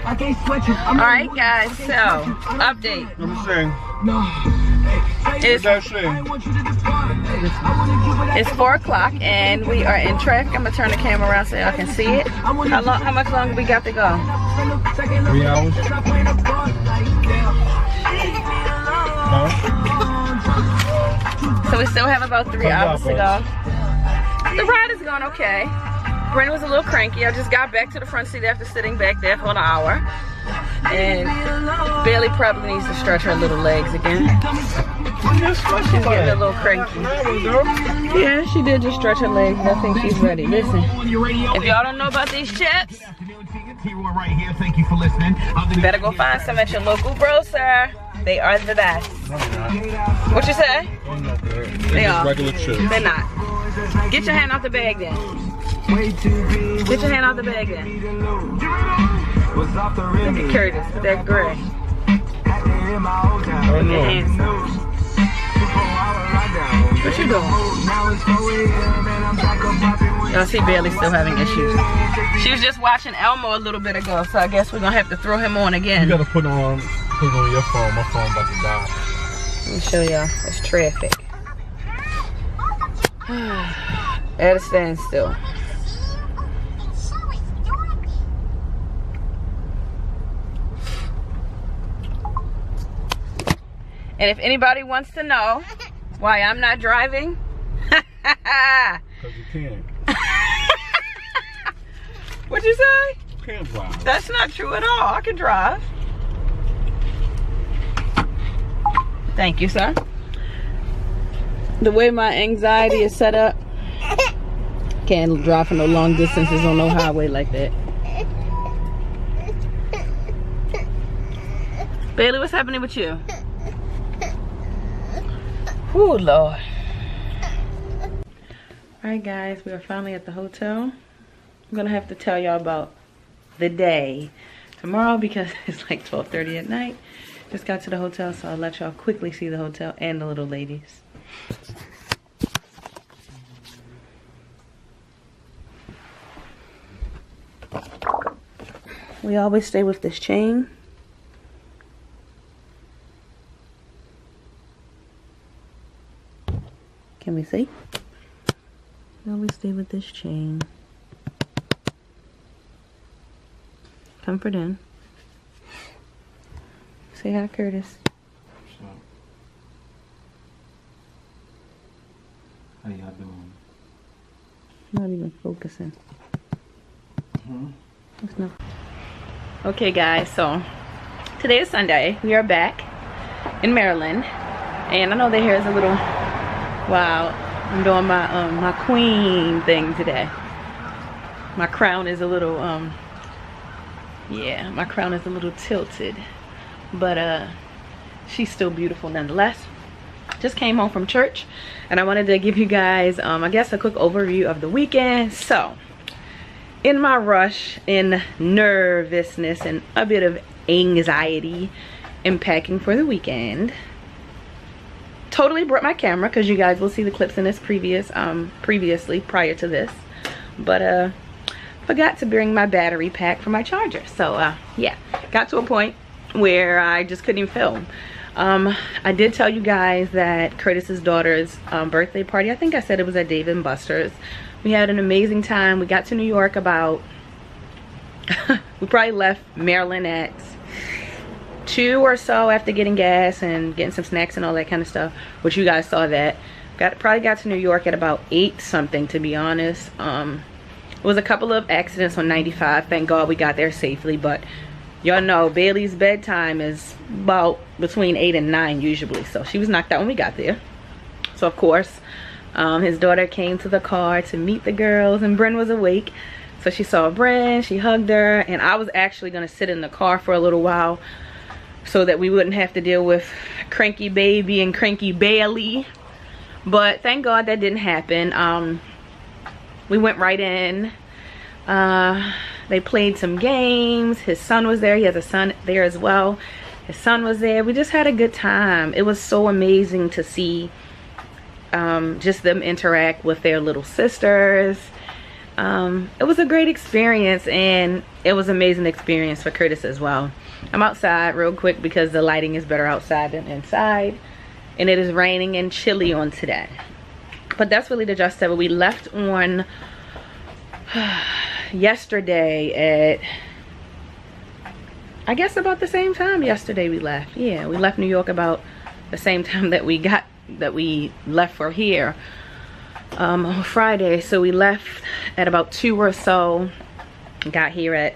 Alright guys, so update. Let me sing. It's 4 o'clock and we are in traffic. I'm gonna turn the camera around so y'all can see it. How much longer we got to go? 3 hours. Huh? So we still have about 3 hours to go. The ride is going okay. Brent was a little cranky. I just got back to the front seat after sitting back there for an hour. And Bailey probably needs to stretch her little legs again. She's getting a little cranky. Yeah, she did just stretch her legs, but I think she's ready. Listen, if y'all don't know about these chips, you better go find some at your local grocer. They are the best. What you say? They are. Regular chips. They're not. Get your hand off the bag then. Get your hand off the bag then. Look at Curtis with that gray. What you doing? Y'all see Bailey still having issues. She was just watching Elmo a little bit ago, so I guess we're gonna have to throw him on again. You gotta put on your phone. My phone about to die. Let me show y'all. It's traffic. At a standstill. And if anybody wants to know why I'm not driving, because you can't. What'd you say? You can't drive. That's not true at all. I can drive. Thank you, sir. The way my anxiety is set up, can't drive for no long distances on no highway like that. Bailey, what's happening with you? Oh Lord. Alright guys, we are finally at the hotel. I'm gonna have to tell y'all about the day tomorrow because it's like 12:30 at night. Just got to the hotel, so I'll let y'all quickly see the hotel and the little ladies. We always stay with this chain. Can we see? We always stay with this chain. Comfort in. Say hi, Curtis. How y'all doing? Not even focusing. It's not. Okay, guys. So today is Sunday. We are back in Maryland, and I know the hair is a little. Wow, I'm doing my my queen thing today. My crown is a little yeah, my crown is a little tilted, but she's still beautiful nonetheless. Just came home from church and I wanted to give you guys I guess a quick overview of the weekend. So in my rush, in nervousness and a bit of anxiety in packing for the weekend, totally brought my camera because you guys will see the clips in this previously prior to this, but forgot to bring my battery pack for my charger. So yeah, got to a point where I just couldn't even film. I did tell you guys that Curtis's daughter's birthday party, I think I said it was at Dave & Buster's. We had an amazing time. We got to New York about we probably left Maryland at 2 or so after getting gas and getting some snacks and all that kind of stuff, which you guys saw that. Probably got to New York at about 8 something, to be honest. It was a couple of accidents on 95. Thank God we got there safely, but y'all know Bailey's bedtime is about between 8 and 9 usually, so she was knocked out when we got there. So of course his daughter came to the car to meet the girls, and Bryn was awake, so she saw Bryn, she hugged her, and I was actually going to sit in the car for a little while so that we wouldn't have to deal with cranky baby and cranky Bailey, but thank God that didn't happen. We went right in. They played some games. His son was there. He has a son there as well. His son was there. We just had a good time. It was so amazing to see just them interact with their little sisters. It was a great experience, and it was an amazing experience for Curtis as well. I'm outside real quick because the lighting is better outside than inside, and it is raining and chilly on today. But that's really the gist of it. We left on yesterday at, I guess, about the same time yesterday we left. Yeah, we left New York about the same time that we left for here on Friday. So we left at about 2 or so, got here at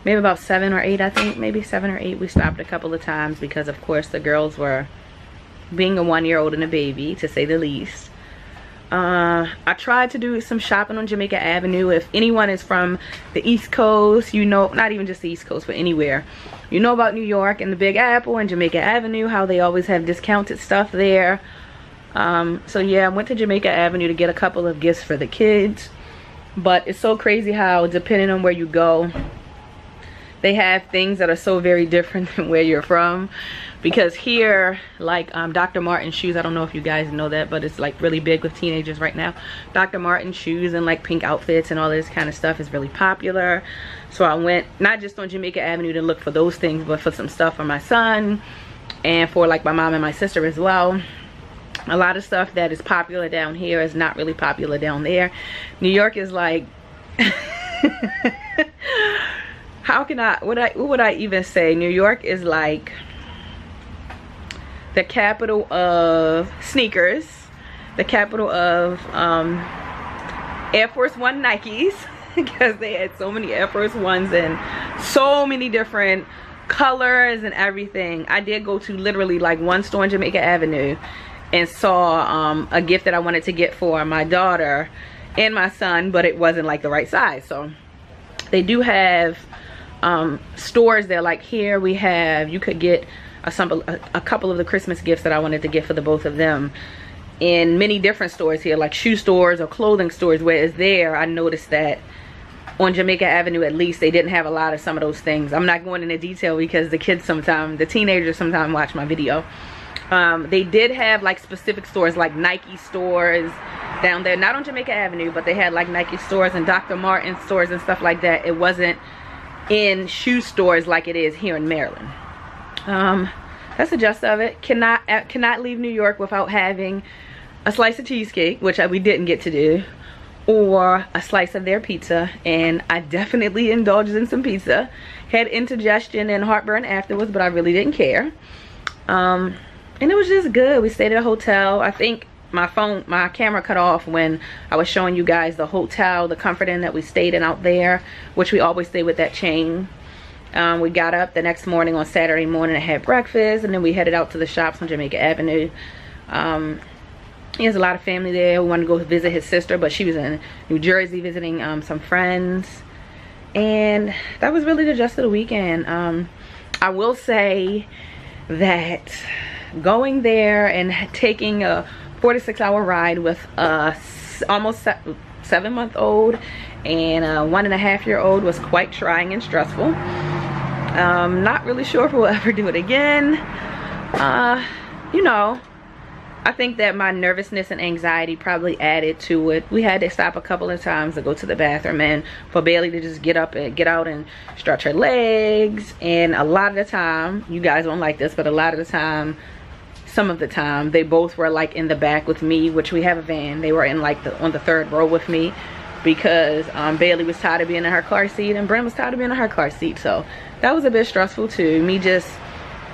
maybe about 7 or 8, I think, maybe 7 or 8. We stopped a couple of times because of course the girls were being a 1-year-old and a baby, to say the least. I tried to do some shopping on Jamaica Avenue. If anyone is from the East Coast, you know, not even just the East Coast, but anywhere, you know about New York and the Big Apple and Jamaica Avenue, how they always have discounted stuff there. So yeah, I went to Jamaica Avenue to get a couple of gifts for the kids. But it's so crazy how, depending on where you go, they have things that are so very different than where you're from. Because here, like Dr. Martens shoes, I don't know if you guys know that, but it's like really big with teenagers right now. Dr. Martens shoes and like pink outfits and all this kind of stuff is really popular. So I went not just on Jamaica Avenue to look for those things, but for some stuff for my son and for like my mom and my sister as well. A lot of stuff that is popular down here is not really popular down there. New York is like how can what would I even say? New York is like the capital of sneakers, the capital of Air Force One Nikes, because they had so many Air Force Ones and so many different colors and everything. I did go to literally like one store on Jamaica Avenue and saw a gift that I wanted to get for my daughter and my son, but it wasn't like the right size. So they do have stores there. Like here we have, you could get a couple of the Christmas gifts that I wanted to get for the both of them in many different stores here, like shoe stores or clothing stores. Whereas there, I noticed that on Jamaica Avenue at least, they didn't have a lot of some of those things. I'm not going into detail because the kids sometimes, the teenagers sometimes watch my video. They did have like specific stores, like Nike stores down there, not on Jamaica Avenue, but they had like Nike stores and Dr. Martens stores and stuff like that. It wasn't in shoe stores like it is here in Maryland. That's the gist of it. Cannot leave New York without having a slice of cheesecake, which we didn't get to do, or a slice of their pizza, and I definitely indulged in some pizza. Had indigestion and heartburn afterwards, but I really didn't care. And it was just good. We stayed at a hotel. I think my camera cut off when I was showing you guys the hotel, the Comfort Inn that we stayed in out there, which we always stay with that chain. We got up the next morning on Saturday morning and had breakfast, and then we headed out to the shops on Jamaica Avenue. He has a lot of family there. We wanted to go visit his sister, but she was in New Jersey visiting some friends. And that was really the gist of the weekend. I will say that going there and taking a 4 to 6 hour ride with a almost 7-month-old and a 1.5-year-old was quite trying and stressful. Not really sure if we'll ever do it again. You know, I think that my nervousness and anxiety probably added to it. We had to stop a couple of times to go to the bathroom and for Bailey to just get up and get out and stretch her legs. And a lot of the time, you guys don't like this, but a lot of the time, some of the time, they both were like in the back with me, which we have a van. They were in like on the 3rd row with me because Bailey was tired of being in her car seat and Brent was tired of being in her car seat. So that was a bit stressful too. Me just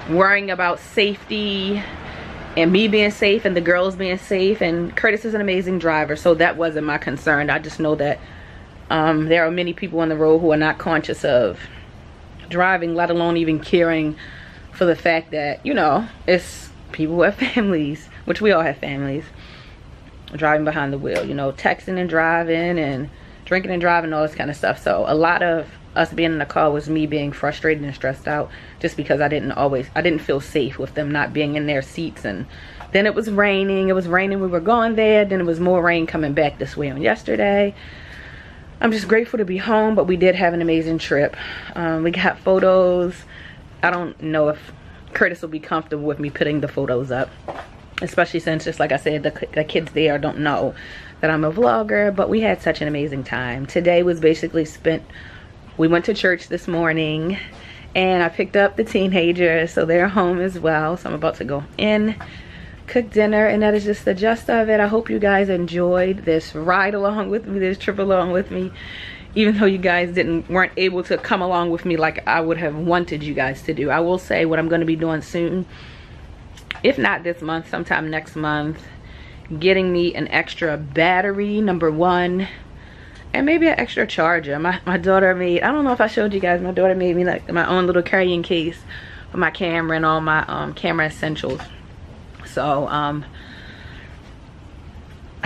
worrying about safety and me being safe and the girls being safe, and Curtis is an amazing driver, so that wasn't my concern. I just know that there are many people on the road who are not conscious of driving, let alone even caring for the fact that, you know, it's people who have families, which we all have families, driving behind the wheel, you know, texting and driving and drinking and driving, all this kind of stuff. So a lot of us being in the car was me being frustrated and stressed out just because I didn't feel safe with them not being in their seats. And then it was raining. We were going there, then it was more rain coming back this way on yesterday. I'm just grateful to be home, but we did have an amazing trip. We got photos. I don't know if Curtis will be comfortable with me putting the photos up, especially since, just like I said, the kids there don't know that I'm a vlogger, but we had such an amazing time. Today was basically spent, we went to church this morning and I picked up the teenagers, so they're home as well. So I'm about to go in, cook dinner, and that is just the gist of it. I hope you guys enjoyed this ride along with me, this trip along with me, even though you guys weren't able to come along with me like I would have wanted you guys to do. I will say what I'm going to be doing soon, if not this month, sometime next month, getting me an extra battery, number one, and maybe an extra charger. My daughter made, I don't know if I showed you guys, my daughter made me like my own little carrying case for my camera and all my camera essentials. So I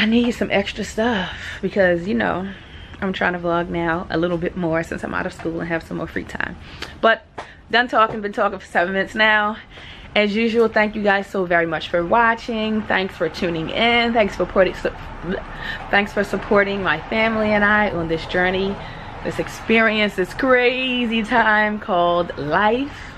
need some extra stuff because, you know, I'm trying to vlog now a little bit more since I'm out of school and have some more free time. But done talking, been talking for 7 minutes now. As usual, thank you guys so very much for watching. Thanks for tuning in. Thanks for supporting my family and I on this journey, this experience, this crazy time called life.